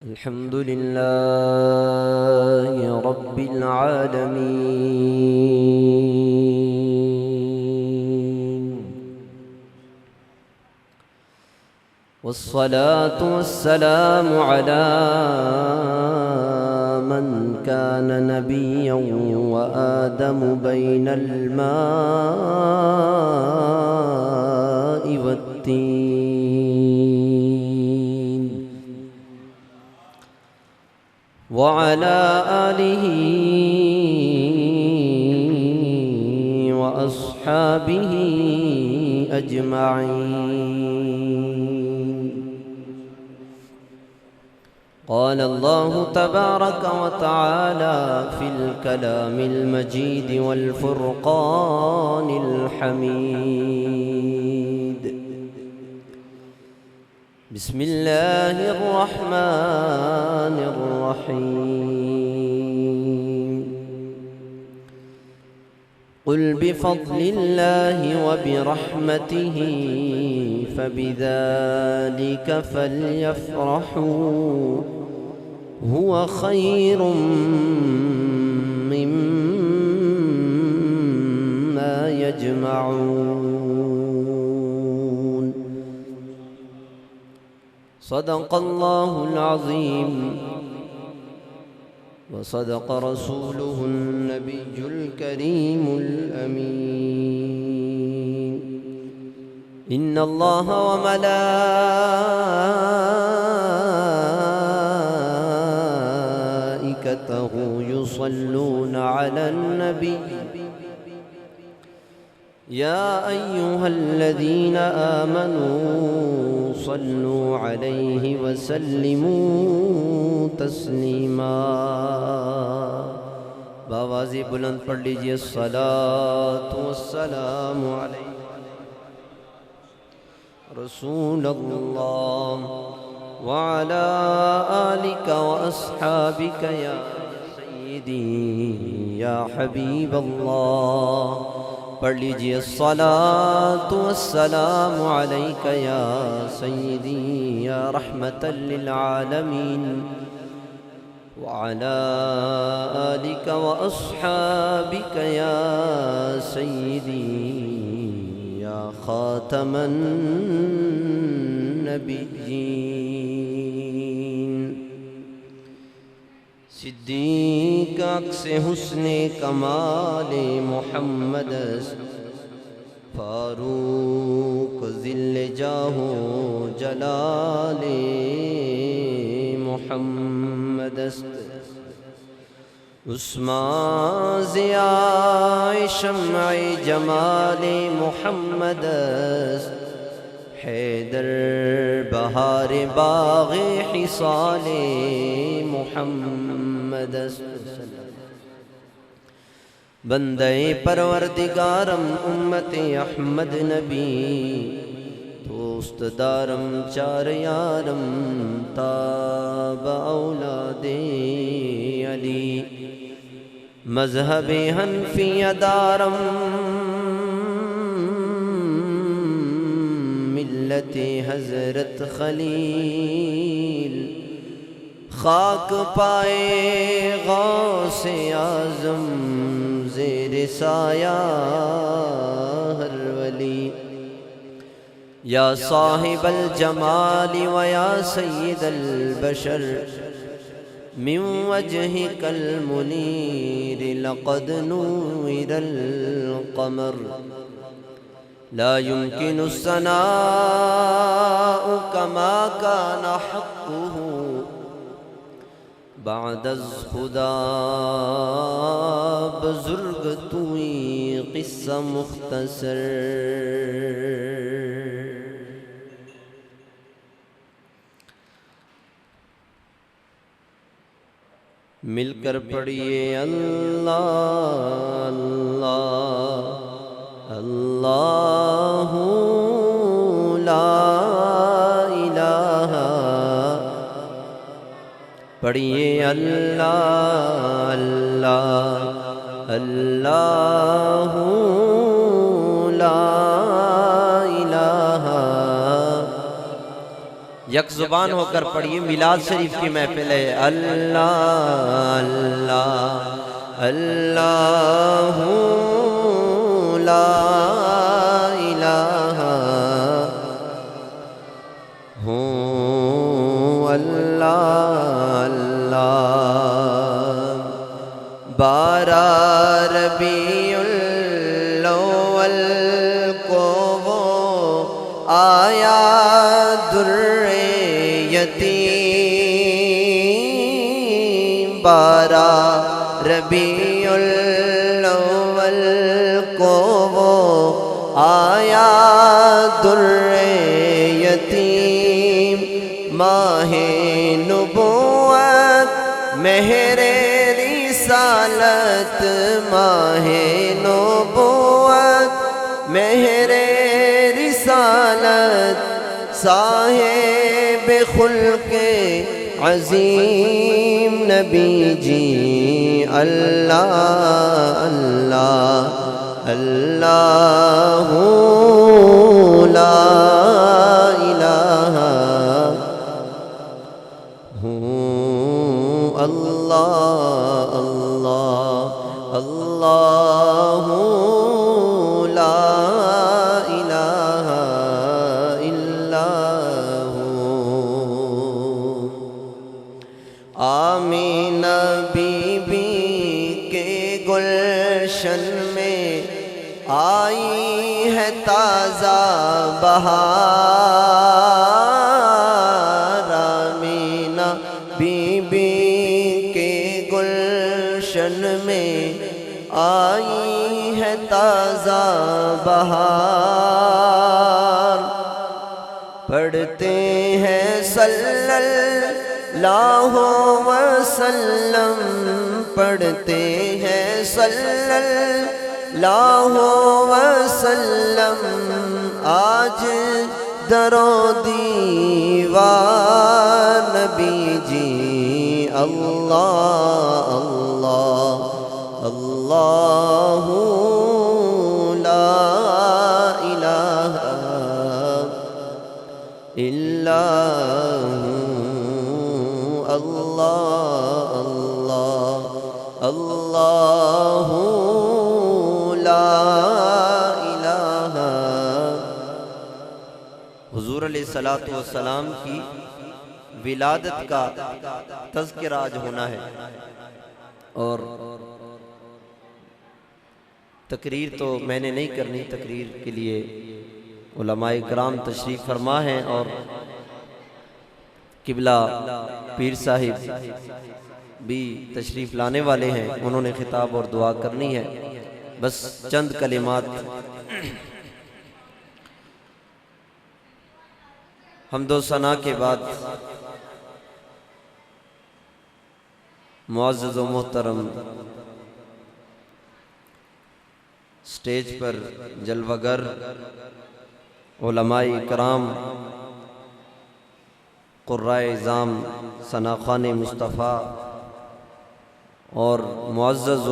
अल्हम्दुलिल्लाहि रब्बिल आलमीन वस्सलातु वस्सलामु अला मन कान नबिय्यन व आदमु बैनल माइ वत्तीन व अला आलिहि व अस्हाबिहि अजमईन। क़ाल अल्लाहु तबारक व तआला फ़िल कलामिल मजीद वल फ़ुरक़ानिल हमीद। बिस्मिल्लाहिर रहमानिर रहीम। क़ुल बिफ़ज़लिल्लाहि व बिरहमतिहि फ़बिज़ालिक फ़ल्यफ़रहू हुवा ख़ैरुम मिम्मा यजमऊन। सदक़ल्लाहुल अज़ीम व सदक़ रसूलुहुन नबियुल करीमुल अमीन। इन्नल्लाह व मलाइकतहु युसल्लूना अलन नबी या अय्युहल्लज़ीना आमनू सल्लू अलैहि व सल्लिमू तस्लीमा। बावाज़ी बुलंद पढ़ लीजिए सलातु वस्सलामु अलैहि रसूलल्लाह व अला आलिका व अस्हाबिका या सय्यदी या हबीबल्लाह। पढ़ लीजिए सलातु वस्सलामु अलैका या सय्यदी या रहमतल लिल आलमीन व अला आलिका व अस्हाबिका या सय्यदी या खातमन नबिय्यीन। सिद्दीक़ अक्स हुस्ने कमाले मोहम्मद फारूक ज़िल्ले जाहो जलाले मोहम्मद उस्मान ज़िया शम्अ जमाले मोहम्मद हैदर बहार बाग़े हिसाले मोहम्मद। बंदे परवरदिगारम उम्मते अहमद नबी दोस्त दारम चार यारम ताब औलादे अली मज़हब हनफिया दारम मिल्लते हज़रत खलील खाक पाए गौसे आज़म ज़ेरे साया हर वली। या साहिबल जमाली व या सय्यदल बशर मिन वजहिकल मुनीर लक़द नूरिल क़मर ला युमकिनु सनाउ कमा कान हक़्क़ुहु बादज़ खुदा बुज़ुर्ग तुई क़िस्सा मुख्तसर। मिलकर पढ़िए अल्लाह अल्लाह अल्लाहु ला इलाहा। पढ़िए अल्लाह अल्लाह अल्लाहु ला इलाहा यक जुबान होकर पढ़िए। मिलाद शरीफ की महफिल है। अल्लाह अल्लाह अल्लाहु ला इलाहा हू अल्लाह अल्लाह। 12 रबीउल अव्वल को वो आया दुर्रे यतीम। 12 रबीउल अव्वल को वो आया दुर्रे यतीम। माहे नुबुव्वत मेहरे रिसालत। माहे नुबुव्वत मेहरे रिसालत। साहिब खुल्के अजीम नबी जी। अल्लाह अल्लाह अल्लाहु ला इलाहा हू अल्लाह अल्लाह अल्लाहु ला इलाहा इल्लाहु। आमीना बीबी के गुलशन में आई है ताज़ा बहार। आमीना बीबी के गुलशन में आई है ताज़ा बहार। पढ़ते हैं सल्लल्लाहु वसल्लम। पढ़ते हैं सल्लल्लाहु वसल्लम। आज दरो दीवार नबी जी। अल्लाह अल्लाह अल्लाहु ला इलाहा इल्लाहु। अल्लाह अल्लाह अल्लाहु ला इलाहा। हुजूर अलैहिस्सलातु वस्सलाम की विलादत का तज़किरा आज होना है। और तकरीर तो मैंने नहीं करनी, तकरीर के लिए उलमाए कराम तशरीफ़ फरमा हैं और किबला पीर साहिब भी तशरीफ़ लाने वाले हैं। उन्होंने खिताब और दुआ करनी है। बस चंद कलिमात हम्दो सना के बाद मुअज़्ज़ज़ व मोहतरम स्टेज पर जलवागर उलमाए कराम, क़ुर्राए इज़ाम, सनाख़ान मुस्तफ़ा और मुअज़्ज़ज़ व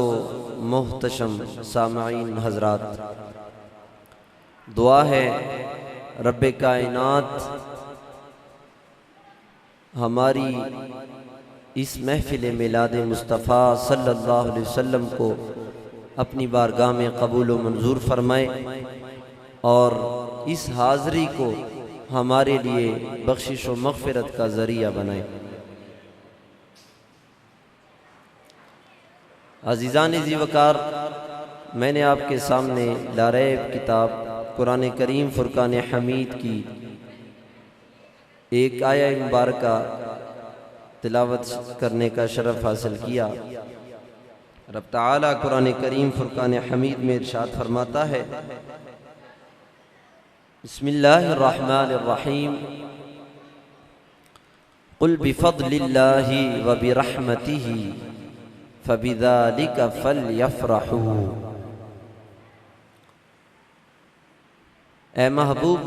मुहतशम सामईन हज़रात, दुआ है रब्बे कायनात हमारी इस महफ़िल मिलाद मुस्तफ़ा सल्लल्लाहु अलैहि वसल्लम को अपनी बारगाह में कबूल व मंजूर फरमाए और इस हाज़री को हमारे लिए बख्शिश व मग़फ़िरत का ज़रिया बनाए। अज़ीज़ान ज़ी वक़ार, मैंने आपके सामने लारैब किताब कुरान करीम फ़ुरक़ान हमीद की एक आया मुबारका तिलावत करने का शरफ़ हासिल किया। रब ताला कुरान करीम फ़ुरक़ान हमीद में इरशाद फरमाता है, बिस्मिल्लाहिर्रहमानिर्रहीम, कुल बिफ़ज़्लिल्लाहि व बिरहमतिही फ़बिज़ालिका फ़लयफ़रहू। ए महबूब,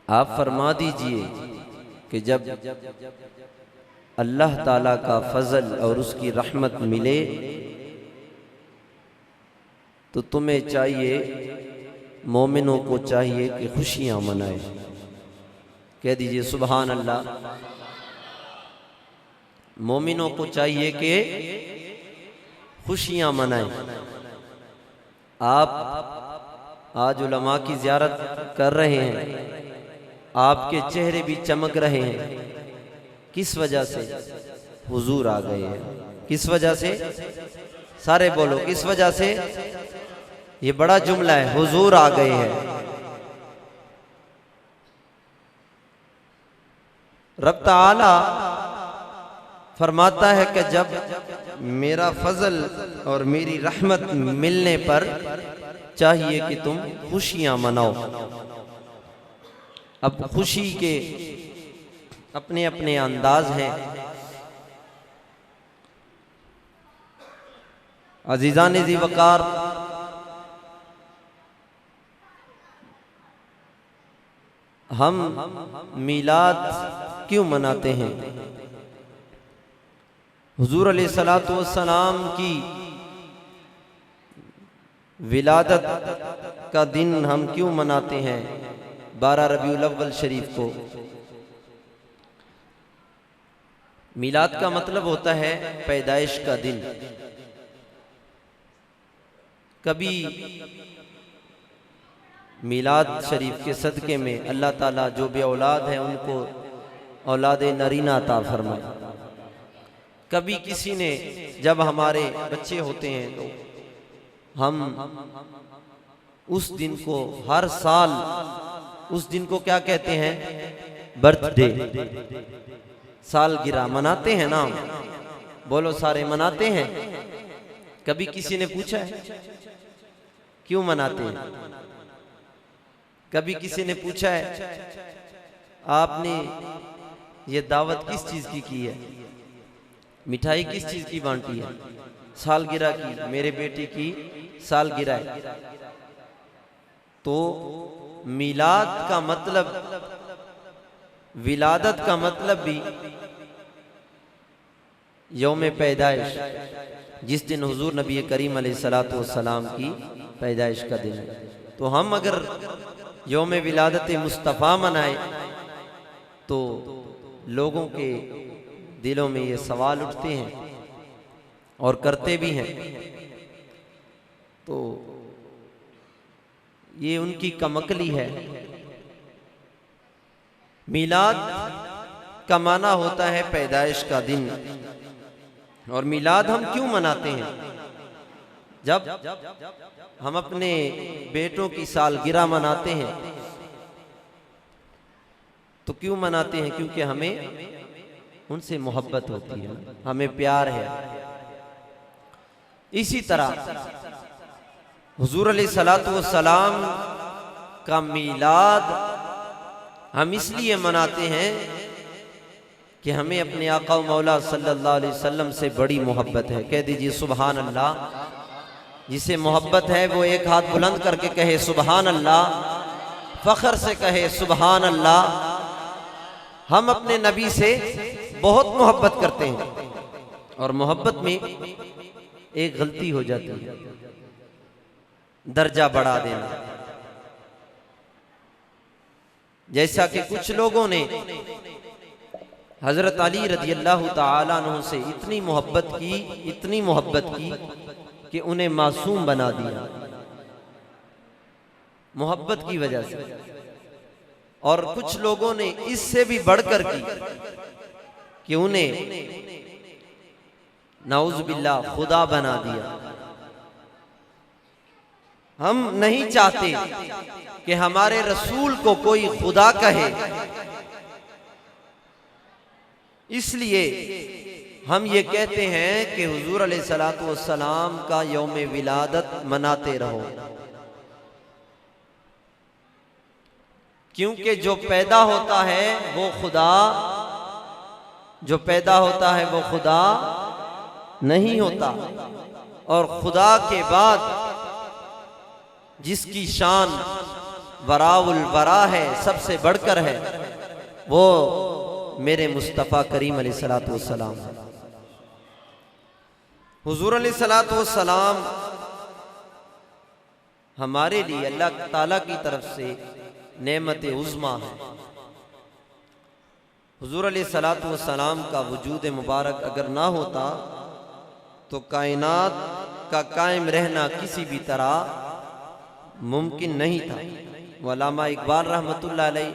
आप फरमा दीजिए कि जब अल्लाह ताला का फ़ज़ल और उसकी रहमत मिले तो तुम्हें चाहिए, मोमिनों को चाहिए कि खुशियाँ मनाए। कह दीजिए सुभान अल्लाह। मोमिनों को चाहिए कि खुशियां मनाएं। आप आज उलमा की ज़ियारत कर रहे हैं, आपके चेहरे भी चमक रहे हैं, किस वजह से? हुजूर आ गए हैं। किस वजह से? सारे बोलो, किस वजह से? ये बड़ा जुमला है, हुजूर आ गए हैं। रब ताला फरमाता है कि जब मेरा फजल और मेरी रहमत मिलने पर चाहिए कि तुम खुशियां मनाओ। अब खुशी के अपने अपने अंदाज हैं। अजीज़ान ज़ी वकार, हम मीलाद क्यों मनाते हैं? हुजूर अलैहिस्सलातु वस्सलाम की विलादत का दिन हम क्यों मनाते हैं 12 रबीउल अव्वल शरीफ को? मीलाद का मतलब होता है पैदाइश का दिन। कभी मीलाद शरीफ के सदक़े में अल्लाह ताला जो बे औलाद हैं उनको औलाद नरीना अता फरमाए। कभी किसी ने, जब हमारे बच्चे होते हैं तो हम उस दिन को हर साल, उस दिन को क्या कहते हैं? बर्थडे, सालगिरह मनाते हैं ना? बोलो, सारे मनाते हैं। कभी किसी ने पूछा है क्यों मनाते हैं? कभी किसी ने पूछा है आपने ये दावत किस चीज की है? मिठाई किस चीज की बांटी है? सालगिरह की, मेरे बेटे की सालगिरह है। तो मिलाद का मतलब, विलादत का मतलब भी यौम पैदाइश, जिस दिन हुजूर नबी करीम अलैहिस्सलातु वस्सलाम की पैदाइश का दिन है। तो हम अगर यौम विलादत मुस्तफ़ा मनाए तो लोगों के दिलों में ये सवाल उठते हैं और करते भी हैं। तो ये उनकी कमकली है। मिलाद का माना होता है पैदाइश का दिन। और मिलाद हम क्यों मनाते हैं? जब हम अपने बेटों की सालगिरह मनाते हैं तो क्यों मनाते हैं? क्योंकि हमें उनसे मोहब्बत होती है, हमें प्यार है। इसी तरह हुजूर अलैहिस्सलातु वस्सलाम का मीलाद हम इसलिए मनाते हैं कि हमें अपने आका मौला सल्लल्लाहु अलैहि वसल्लम से बड़ी मोहब्बत है। कह दीजिए सुभान अल्लाह। जिसे मोहब्बत है वो एक हाथ बुलंद करके कहे सुभान अल्लाह, फख्र से कहे सुभान अल्लाह। हम अपने नबी से बहुत मोहब्बत करते हैं और मोहब्बत में एक गलती हो जाती है, दर्जा बढ़ा देना। जैसा कि कुछ लोगों ने हजरत अली रज़ियल्लाहु ताला अन्हु से इतनी मोहब्बत की कि उन्हें मासूम बना दिया मोहब्बत की वजह से। और कुछ लोगों ने इससे भी बढ़कर की कि उन्हें नाउज़ बिल्लाह खुदा बना दिया। हम नहीं चाहते कि हमारे रसूल को कोई खुदा कहे, इसलिए हम ये कहते हैं कि हुजूर अलैहिस्सलातु वस्सलाम का यौम विलादत मनाते रहो। क्योंकि जो पैदा होता है वो खुदा, जो पैदा होता है वो खुदा नहीं होता। और खुदा के बाद जिसकी शान वराउल वरा है, सबसे बढ़कर है, वो मेरे मुस्तफ़ा करीम अलैहिस्सलातु वस्सलाम। हुजूर अलैहिस्सलातु वस्सलाम हमारे लिए अल्लाह ताला की तरफ से नेमत उज़्मा है। हुजूर अलैहिस्सलातु वस्सलाम का वजूद मुबारक अगर ना होता तो कायनात का कायम रहना किसी भी तरह मुमकिन नहीं था। अल्लामा इकबाल रहमतुल्लाह अलैह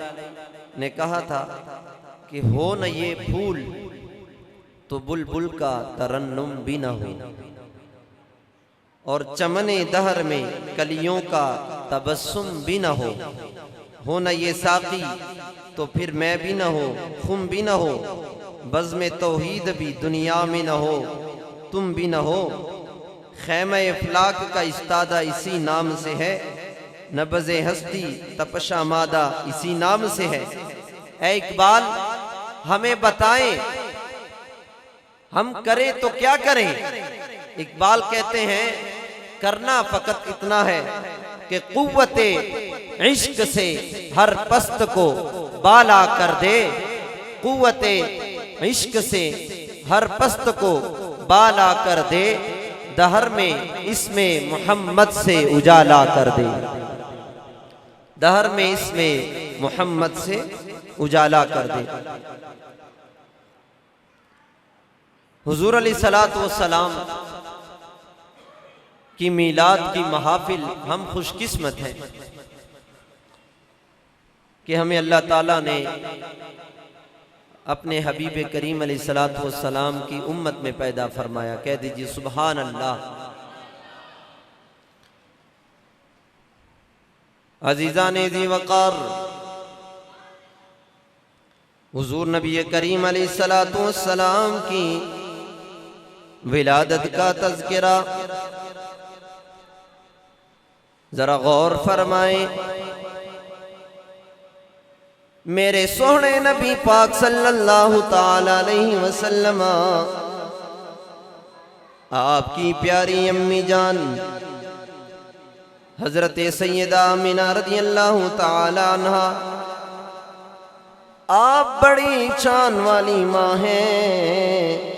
ने कहा था कि हो न ये फूल तो बुलबुल का तरन्नुम भी न हो, और चमने दहर में कलियों का तबस्सुम भी न हो न ये साकी तो फिर मैं भी न हो, खुम भी न हो, बज़्म तौहीद भी दुनिया में न हो, तुम भी न हो। खैमे अफलाक का इस्तादा इसी नाम से है, नबज़े हस्ती तपशा मादा इसी नाम से है। ऐ इकबाल हमें बताएं हम करें तो क्या करें। इकबाल कहते हैं करना फकत इतना है कि कुव्वते इश्क से हर पस्त को बाला कर दे, कुव्वते इश्क से हर पस्त को बाला कर दे, दहर में इसमें मोहम्मद से उजाला कर दे, दहर में इसमें मोहम्मद से उजाला कर दे। हुजूर अलैहिस्सलातु वस्सलाम की मीलाद की महाफिल हम खुशकिस्मत हैं कि हमें अल्लाह ताला ने अपने हबीब करीम अलैहिस्सलातु वस्सलाम की उम्मत में पैदा फरमाया। कह दीजिए सुभान अल्लाह। अज़ीज़ाने ज़ी वक़ार, हुजूर नबी करीम अलैहिस्सलातु वस्सलाम की विलादत का तज़किरा जरा गौर फरमाएं। मेरे सोहने नबी पाक सल्लल्लाहु ताला अलैहि वसल्लम आपकी प्यारी अम्मी जान हजरत सैयदा आमिना रज़ियल्लाहु ताला अन्हा, आप बड़ी शान वाली माँ हैं,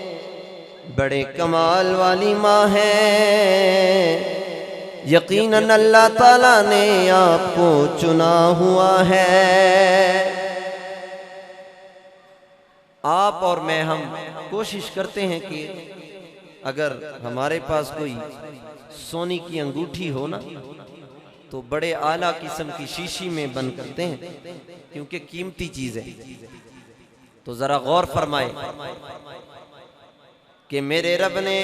बड़े कमाल वाली माँ हैं। यकीनन अल्लाह ताला ने आपको चुना हुआ है। आप और मैं हम कोशिश करते हैं कि अगर हमारे पास कोई सोने की अंगूठी हो ना तो बड़े आला किस्म की शीशी में बंद करते हैं, क्योंकि कीमती चीज है। तो जरा गौर फरमाए कि मेरे रब ने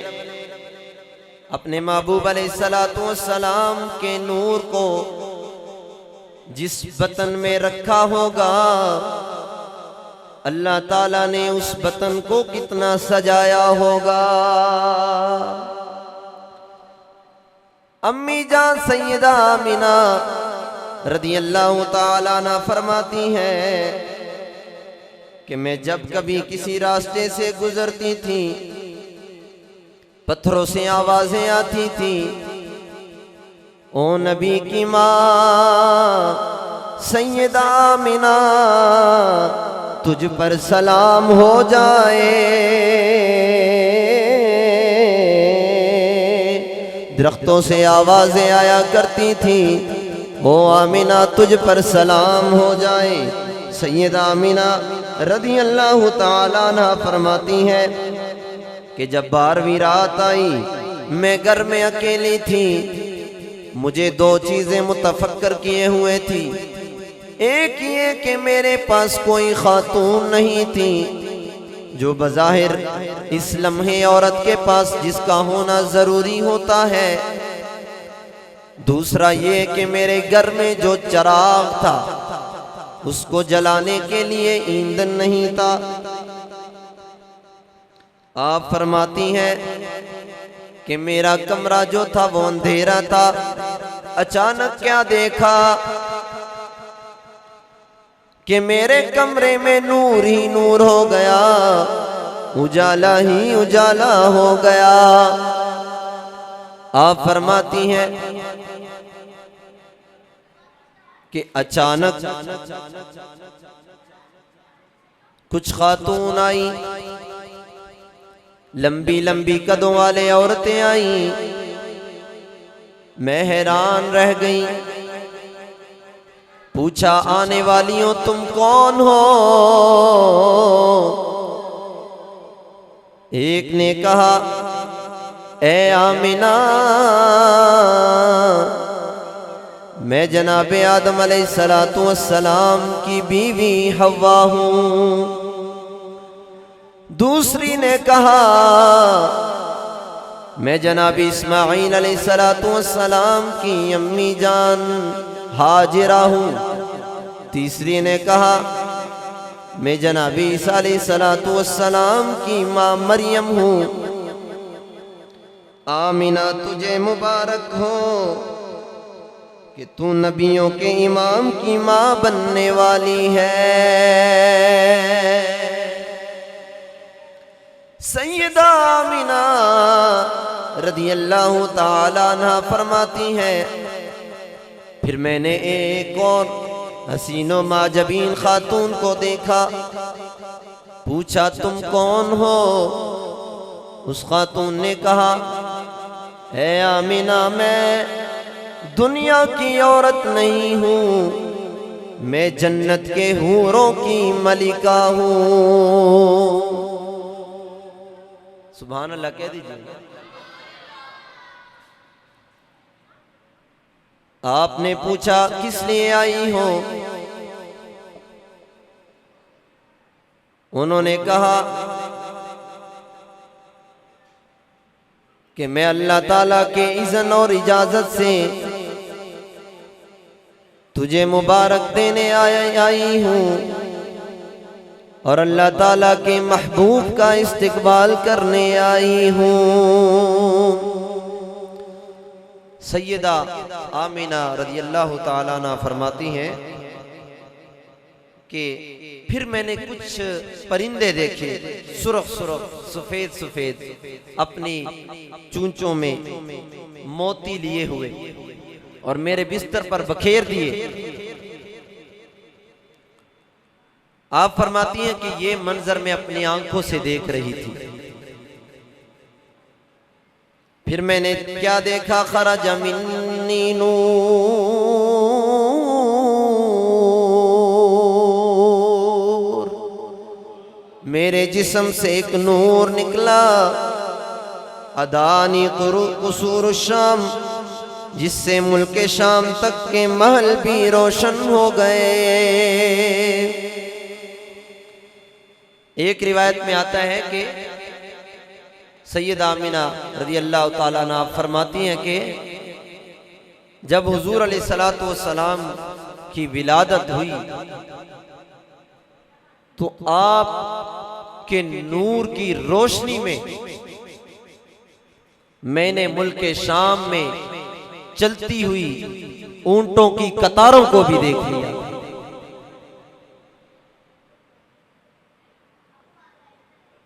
अपने महबूब अलैहिस्सलातु वस्सलाम के नूर को जिस बतन में रखा होगा, अल्लाह ताला ने उस बतन को कितना सजाया होगा। अम्मी जान सैयदा आमिना रज़ियल्लाहु ताला अन्हा फरमाती हैं कि मैं जब कभी किसी रास्ते से गुजरती थी, पत्थरों से आवाजें आती थी, ओ नबी की माँ सैयदा आमिना तुझ पर सलाम हो जाए। दरख्तों से आवाजें आया करती थी, ओ आमिना तुझ पर सलाम हो जाए। सैयदा आमिना रज़ियल्लाहु ताला अन्हा फरमाती हैं कि जब 12वीं रात आई, मैं घर में अकेली थी, मुझे दो चीजें मुतफक्कर किए हुए थी। एक ये कि मेरे पास कोई खातून नहीं थी जो बज़ाहिर इस लम्हे औरत के पास जिसका होना जरूरी होता है। दूसरा ये कि मेरे घर में जो चिराग था उसको जलाने के लिए ईंधन नहीं था। आप फरमाती हैं कि मेरा कमरा जो था वो अंधेरा था। अचानक क्या देखा कि मेरे कमरे में नूर ही नूर हो गया, उजाला ही उजाला हो गया। आप फरमाती हैं कि अचानक कुछ खातून आई, लंबी लंबी कदों वाले औरतें आई। मैं हैरान रह गई। पूछा आने वालियों तुम कौन हो? एक ने कहा ए आमिना, मैं जनाबे आदम अलैहिस्सलातु वस्सलाम की बीवी हव्वा हूँ। दूसरी ने कहा मैं जनाबी इस्माईल अलैहिस्सलातु वस्सलाम की अम्मी जान हाजिरा हूँ। तीसरी ने कहा मैं जनाबी ईसा अलैहिस्सलातु वस्सलाम की माँ मरियम हूँ। आमिना तुझे मुबारक हो कि तू नबियों के इमाम की माँ बनने वाली है। सैयदा आमिना रदियल्लाहु ताला अन्हा फरमाती हैं, फिर मैंने एक और हसीनो माजबीन खातून को देखा। पूछा तुम कौन हो? उस खातून ने कहा है आमिना, मैं दुनिया की औरत नहीं हूँ, मैं जन्नत के हूरों की मलिका हूँ। सुभान अल्लाह कह दीजिए। आपने पूछा किस लिए आई हो? उन्होंने कहा कि मैं अल्लाह ताला के इज़्न और इजाजत से तुझे मुबारक देने आई हूँ और अल्लाह ताला के महबूब का इस्तकबाल करने आई हूँ। सैयदा आमिना रज़ियल्लाहु ताला अन्हा फरमाती हैं कि फिर मैंने कुछ परिंदे देखे, सुरख सुरख सफेद सफेद, अपनी चूंचों में मोती लिए हुए और मेरे बिस्तर पर बखेर दिए। आप फरमाती हैं कि ये मंजर मैं अपनी आंखों से देख रही थी। फिर मैंने क्या देखा? खरज मिन्नी नूर, मेरे जिस्म से एक नूर निकला। अदानी कुसूर शाम, जिससे मुल्क शाम तक के महल भी रोशन हो गए। एक रिवायत में आता है कि सैयदा आमिना रज़ियल्लाहु ताला अन्हा फरमाती हैं कि जब हुजूर अलैहिस्सलातु वस्सलाम की विलादत हुई तो आप के नूर की रोशनी में मैंने मुल्क शाम में चलती हुई ऊंटों की कतारों को भी देख लिया।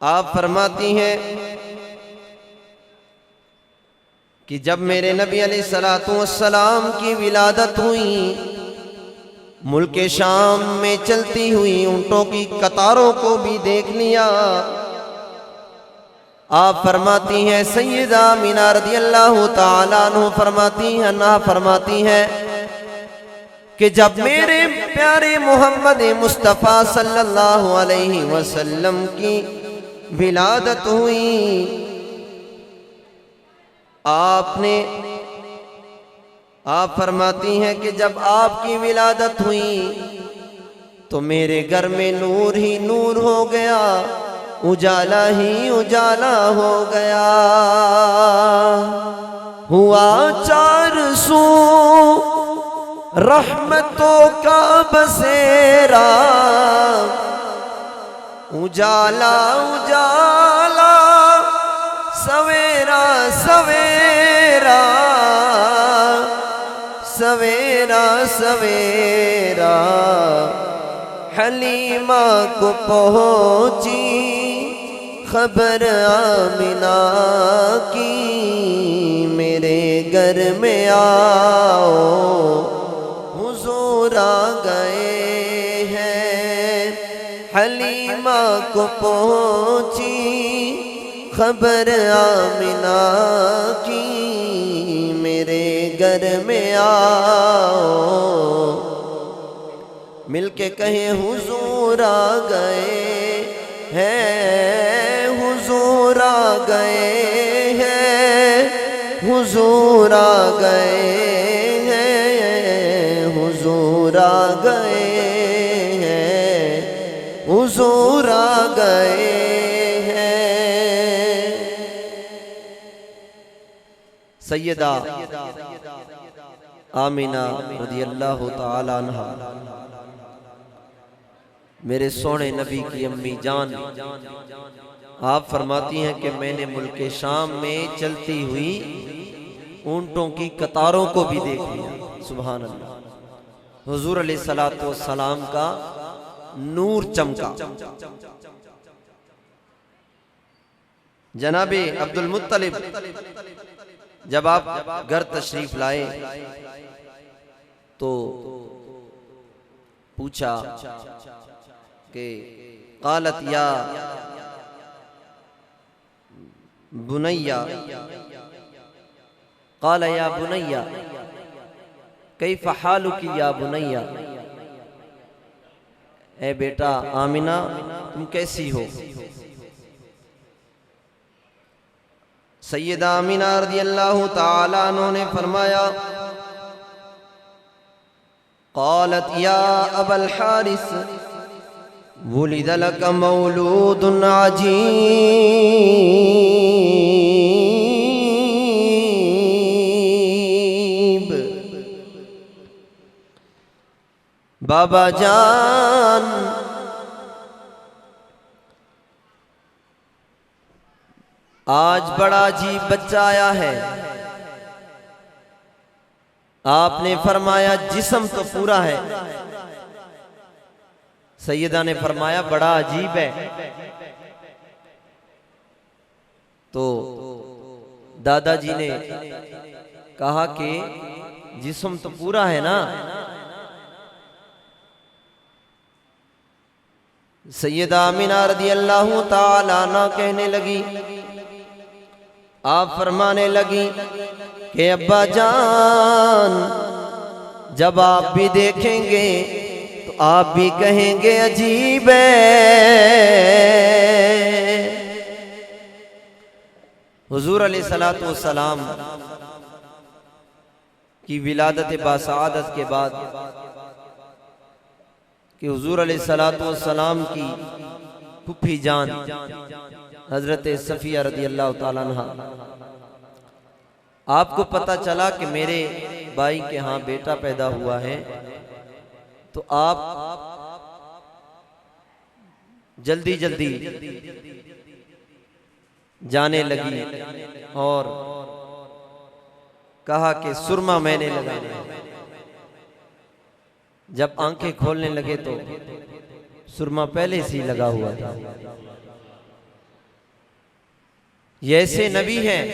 आप फरमाती हैं कि जब मेरे नबी अलैहिस्सलातु वस्सलाम की विलादत हुई, मुल्क शाम में चलती हुई ऊंटों की कतारों को भी देख लिया। आप फरमाती हैं सैयदा आमिना रज़ियल्लाहु ताला अन्हा फरमाती हैं कि जब मेरे प्यारे मोहम्मद मुस्तफ़ा सल्लल्लाहु अलैहि वसल्लम की विलादत हुई, आप फरमाती हैं कि जब आपकी विलादत हुई तो मेरे घर में नूर ही नूर हो गया, उजाला ही उजाला हो गया। हुआ चार सू रहमतों का बसेरा, उजाला उजाला सवेरा सवेरा, सवेरा सवेरा हलीमा को पहुँची खबर आमिना की, मेरे घर में आओ हुजूर आ गए हैं। हलीमा को पहुँची खबर आमिना की, मेरे घर में आओ मिलके कहें हुजूर आ गए हैं, हुजूर आ गए हैं, हुजूर आ गए हैं, हुजूर आ गए हैं, हुजूर आ गए हैं। सैयदा आमिना रज़ियल्लाहु ताला अन्हा मेरे सोने नबी की अम्मी जान, आप फरमाती हैं कि मैंने मुल्क शाम में चलती हुई ऊंटों की कतारों को भी देख लिया। सुभान अल्लाह। हुजूर अलैहिस्सलातु वस्सलाम का नूर चमका। जनाबे अब्दुल मुत्तलिब जब आप घर तशरीफ लाए तो पूछा कि कालत या बुनैया, काला या बुनैया कैफ़ हालुकी या बुनैया, ए बेटा आमिना तुम कैसी हो। सैयदा आमिना रज़ियल्लाहु ताला अन्हा ने फरमाया क़ालत या अबल हारिस वुलिद लक मौलूदुन अजीब। बाबा जान आज बड़ा अजीब बच्चा आया है। आपने फरमाया जिस्म तो पूरा है। सैयदा ने फरमाया बड़ा अजीब है। तो दादाजी ने कहा कि जिस्म तो पूरा है ना। सैयदा आमिना रज़ियल्लाहु ताला अन्हा कहने लगी, आप फरमाने लगी कि अब्बा जान जब आप भी देखेंगे तो आप भी कहेंगे अजीब है। हुजूर अलैहिस्सलातु वस्सलाम की विलादत बासआदत के बाद कि हुजूर अलैहिस्सलातु वस्सलाम की फूफी जान हजरत सफिया रज़ियल्लाहु ताला अन्हा, आपको पता चला कि मेरे भाई के यहाँ बेटा पैदा हुआ है, तो आप जल्दी जल्दी जाने लगी और कहा कि सुरमा मैंने लगाना है। जब आंखें खोलने लगे तो सुरमा पहले से ही लगा हुआ था। ये ऐसे नबी हैं,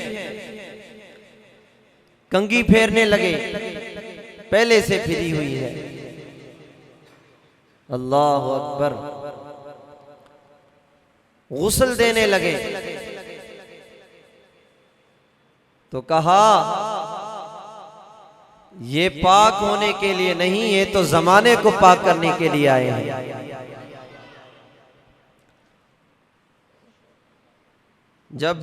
कंघी फेरने लगे पहले से फिरी हुई है। अल्लाह अकबर। गुस्ल देने लगे तो कहा ये पाक होने के लिए नहीं, ये तो जमाने को पाक करने के लिए आए हैं। जब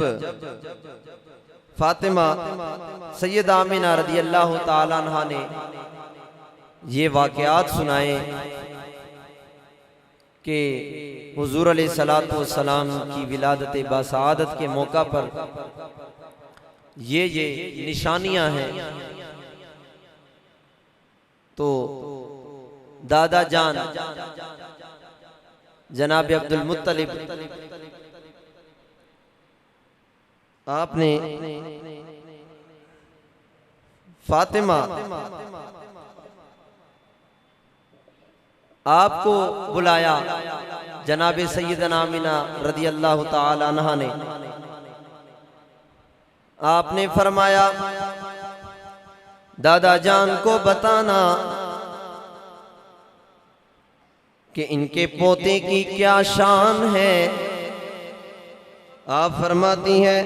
फातिमा सैयदा आमिना रज़ियल्लाहु ताला अन्हा ने ये वाक़यात सुनाए कि हुजूर अलैहिस्सलातु वस्सलाम की विलादत बासआदत के मौका पर ये निशानियां हैं, तो दादा जान जनाब अब्दुल मुत्तलिब आपने फातिमा आपको बुलाया। जनाब सैयदना आमिना रज़ियल्लाहु ताला अन्हा ने आपने फरमाया दादा जान को बताना कि इनके पोते की क्या शान है। आप फरमाती हैं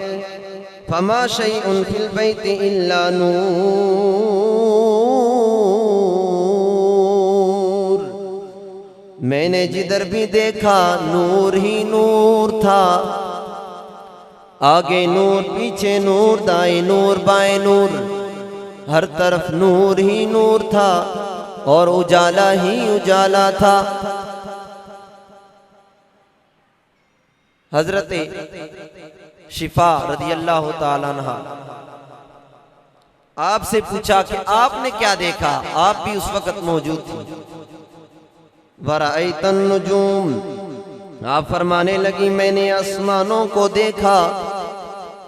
फमा शैउन फिल बैति इल्ला नूर, मैंने जिधर भी देखा नूर ही नूर था, आगे नूर पीछे नूर दाएं नूर बाएं नूर, हर तरफ नूर ही नूर था और उजाला ही उजाला था। हजरत शिफा रज़ी अल्लाह ताला अन्हा आपसे पूछा कि आपने क्या देखा, आप भी उस वक्त मौजूद थी। वरअयतन नुजूम, आप फरमाने लगी मैंने आसमानों को देखा,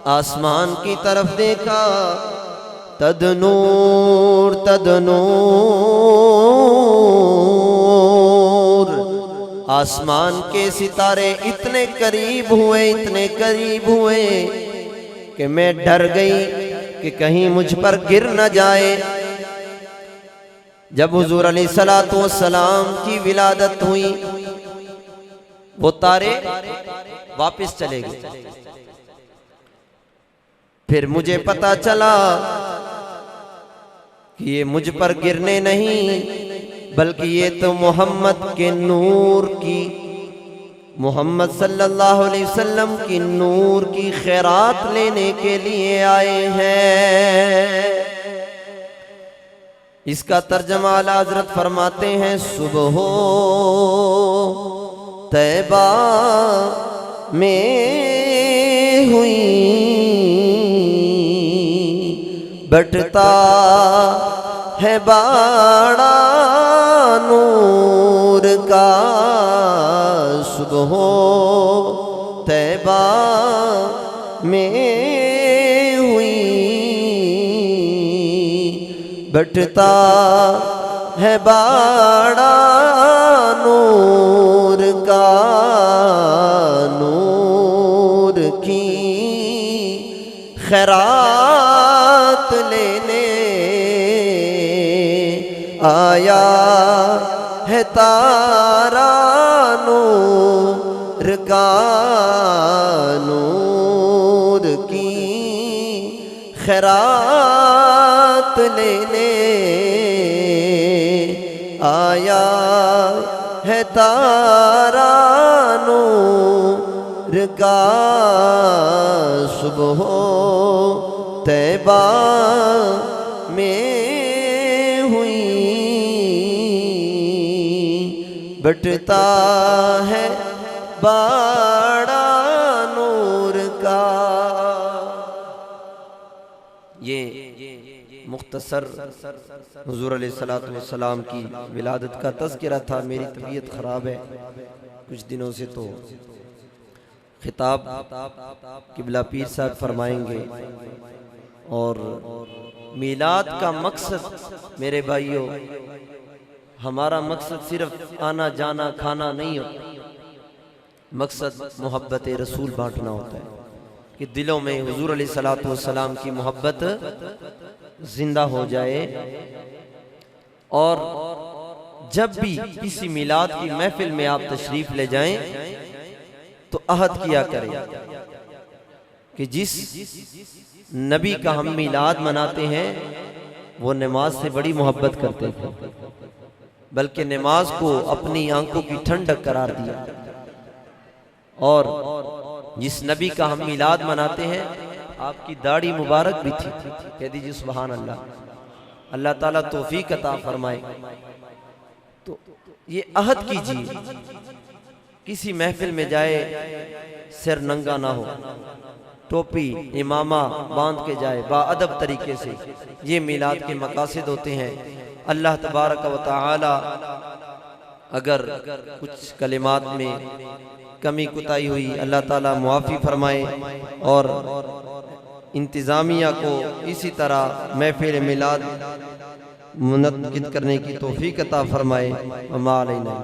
आसमान की तरफ देखा। तदनूर आसमान के सितारे इतने करीब हुए कि मैं डर गई कि कहीं मुझ पर गिर न जाए। जब हुजूर अलैहिस्सलातु वस्सलाम की विलादत हुई, वो तारे वापस चले गए। फिर मुझे पता चला कि ये मुझ पर गिरने नहीं, बल्कि ये तो मोहम्मद के नूर की, मोहम्मद सल्लल्लाहु अलैहि वसल्लम की नूर की खैरात लेने के लिए आए हैं। इसका तर्जमा आला हज़रत फरमाते हैं, सुबह तैबा में हुई, बटता है बाड़ा नूर का। सुबह तैबा में हुई, बटता है बाड़ा नूर का। नूर की खैरात लेने आया है तारा नूर का। नूर की खैरात लेने आया है तारा नूर का। सुबह तैबा में हुई, बटता है बाड़ा नूर का। ये मुख्तसर हुजूर अलैहिस्सलातु वस्सलाम की विलादत का तज़किरा था। मेरी तबीयत ख़राब है कुछ दिनों से, तो खिताब किबला पीर साहब फरमाएंगे। और मीलाद का मकसद मेरे भाइयों, हमारा मकसद सिर्फ आना जाना खाना नहीं होता, मकसद मोहब्बत रसूल बांटना होता है कि दिलों में हुजूर अलैहिस्सलातु वस्सलाम की मोहब्बत जिंदा हो जाए। और जब भी किसी मिलाद की महफिल में आप तशरीफ ले जाएं तो अहद किया करें कि जिस नबी का हम मिलाद मनाते हैं वो नमाज से बड़ी मोहब्बत करते थे, बल्कि नमाज को अपनी आंखों की ठंडक करार दिया। और जिस नबी का हम मिलाद मनाते हैं आपकी दाढ़ी मुबारक भी थी, कह दीजिए सुभान अल्लाह, अल्लाह ताला तौफीक अता फरमाए। तो ये अहद कीजिए, किसी महफिल में जाए सिर नंगा ना हो, टोपी इमामा बांध के जाए बाअदब तरीके से। ये मिलाद के मकासद होते हैं। अल्लाह तबारक व तआला अगर कुछ कलिमात में कमी कुताई हुई अल्लाह ताला मुआफ़ी फरमाए और इंतज़ामिया को इसी तरह महफिल मिलाद मुनक्किद करने की तौफीक अता फरमाए। व मा अलैना।